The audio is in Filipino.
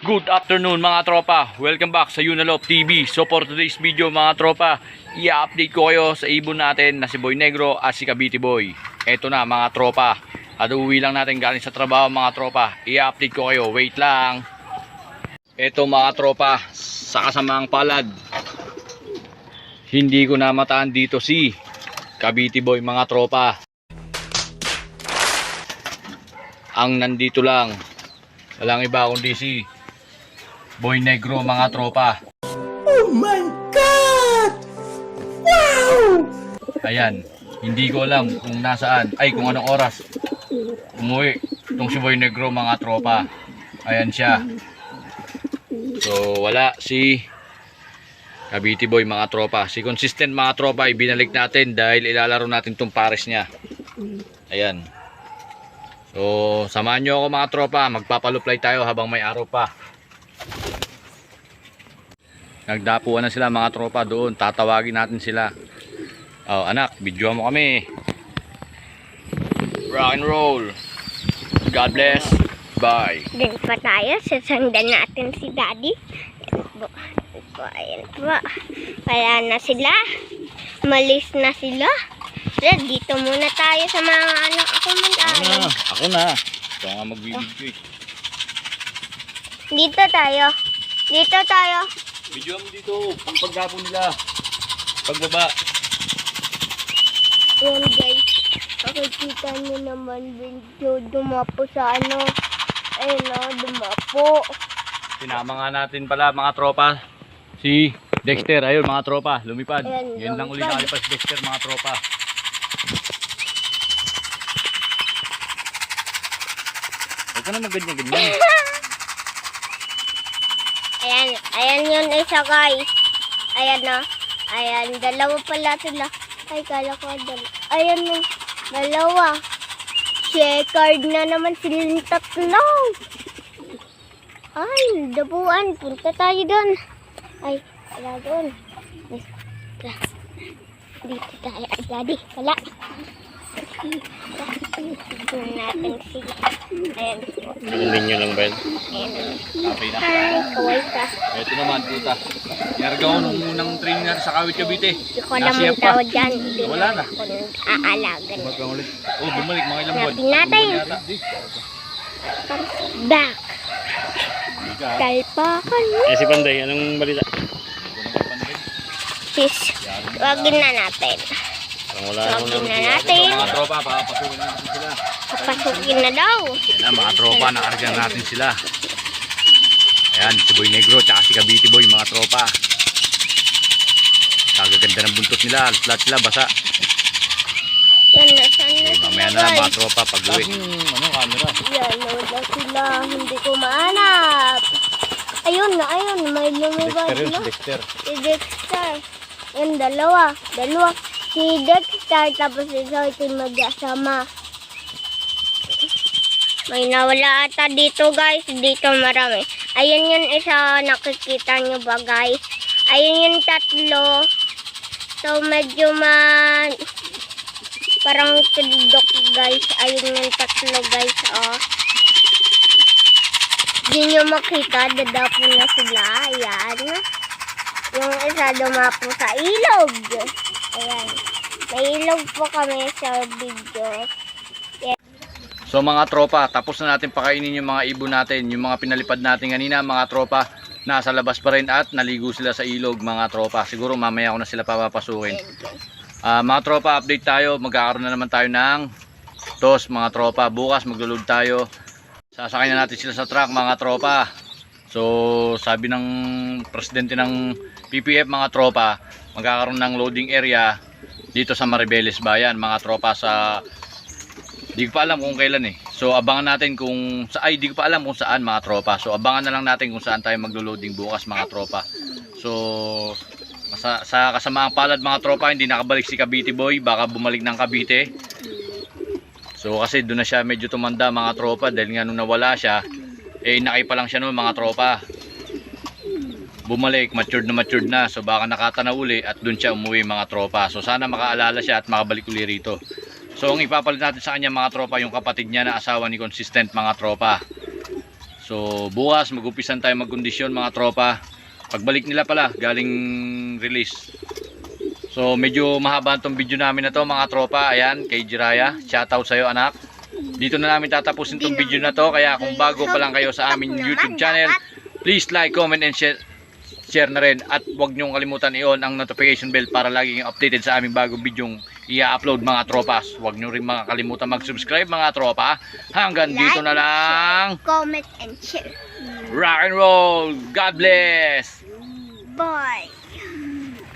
Good afternoon mga tropa, welcome back sa Yunalop TV. So for today's video mga tropa, i-update ko kayo sa ibon natin na si Boy Negro at si Cavite Boy. Eto na mga tropa, at uuwi lang natin galing sa trabaho mga tropa. I-update ko kayo, wait lang. Eto mga tropa, sa kasamaang palad, hindi ko namataan dito si Cavite Boy mga tropa. Ang nandito lang, walang iba kundi si Boy Negro mga tropa. Oh my God! Wow! Ayan, hindi ko alam kung nasaan, kung anong oras umuwi itong si Boy Negro mga tropa. Ayan siya. So wala si Cavite Boy mga tropa. Si Consistent mga tropa ibinalik natin dahil ilalaro natin itong pares niya. Ayan. So samahan nyo ako mga tropa, magpapaluplay tayo habang may araw pa. Nagdapuan na sila mga tropa doon, tatawagin natin sila. Oh anak, videoan mo kami. Rock and roll. God bless. Bye. Doon pa tayo, sasandan natin si Daddy. Ayan po. Wala na sila. Malis na sila. So, dito muna tayo sa mga anak ako mag-aaral. Ako na. Ito nga magbibidyo eh. Dito tayo. Dito tayo. Video mo dito, ang pagdapo nila. Pagbaba. Ayan guys. Makikita nyo naman video dumapo sa ano. Ayun o, dumapo. Sinama nga natin pala mga tropa si Dexter. Ayun mga tropa, lumipad. Ayan, Yan lang uli lumipad. nakalipas si Dexter mga tropa. Huwag ka na magganyan-ganyan. Ayan yun isa guys. Ayan o. Ayan, dalawa pala sila. Ay, kala ko dalawa. Ayan yung dalawa. Checkered na naman silang tatlo. Ay, dabuan. Punta tayo doon. Ay, wala doon. Dito tayo. Ay, Daddy, wala. Tignan natin sila. Ayan po. Tingnan nyo lang ba yun? Ayan. Okay na. Ay, kaway ka. Ito naman puta. Yargaw nung unang trainer sa Kawit Cavite. Hindi ko naman tawad dyan. Hindi Wala na. ako aalagan. Bumalik ulit. Oh, bumalik mga ilang buwan. Natin natin. Buwan yata. Back. Talpakan mo. Si Panday, anong balita? Sis, wagin na natin. Wala akong Wagin na natin. Mga tropa, papasukin na natin sila. Papasukin na daw. Yan na mga tropa, nakargan natin sila. Ayan, si Boy Negro, tsaka si Cavite Boy, mga tropa. Kagaganda ng buntot nila, lahat sila basa. Yan na, saan na Mamaya sila na lang mga guys? tropa pag uwi. Ano, camera? Yan na sila, hindi ko mahanap. Ayun na, ayun, may lumibad Dexter yun, na. si Dexter. Si Dexter. Yan, dalawa. Si Dexter, tapos isa ito mag-asama. May nawala ata dito guys. Dito marami. Ayun yung isa, nakikita nyo ba guys? Ayun yung tatlo. So medyo parang tudok guys. Ayun yung tatlo guys. Oh. Hindi nyo makita. Dadapo na sila. Ayan. Yung isa dumapo sa ilog. Ayan. May ilog po kami sa video. So mga tropa, tapos na natin pakainin yung mga ibon natin. Yung mga pinalipad natin kanina mga tropa, nasa labas pa rin at naligo sila sa ilog mga tropa. Siguro mamaya ko na sila papapasukin. Mga tropa, update tayo. Magkakaroon na naman tayo ng toss mga tropa. Bukas maglulod tayo. Sasakay na natin sila sa truck mga tropa. So sabi ng presidente ng PPF mga tropa, magkakaroon ng loading area dito sa Maribeles Bayan mga tropa. Di ko pa alam kung kailan eh. So abangan natin kung di ko pa alam kung saan mga tropa. So abangan na lang natin kung saan tayo maglo-loading bukas mga tropa. So sa kasamaang palad mga tropa, hindi nakabalik si Cavite Boy, baka bumalik ng Cavite. So kasi doon na siya medyo tumanda mga tropa dahil nga nung nawala siya, inakay pa lang siya noon mga tropa. Bumalik, matured na. So baka nakatanaw uli at doon siya umuwi mga tropa. So sana makaalala siya at makabalik uli rito. So ang ipapalit natin sa kanya mga tropa, yung kapatid niya na asawa ni Consistent mga tropa. So bukas mag-umpisan tayo magkondisyon mga tropa. Pagbalik nila pala galing release. So medyo mahaba itong video namin na to mga tropa. Ayan kay Jiraya, shoutout sa'yo anak. Dito na namin tatapusin itong video na to. Kaya kung bago pa lang kayo sa aming YouTube channel, please like, comment and share na rin. At huwag niyong kalimutan i-on ang notification bell para lagi kayong updated sa aming bagong videong i-upload mga tropas. Huwag niyo rin makakalimutan mag-subscribe mga tropa. Hanggang dito na lang. Comment and share. Rock and roll. God bless. Bye.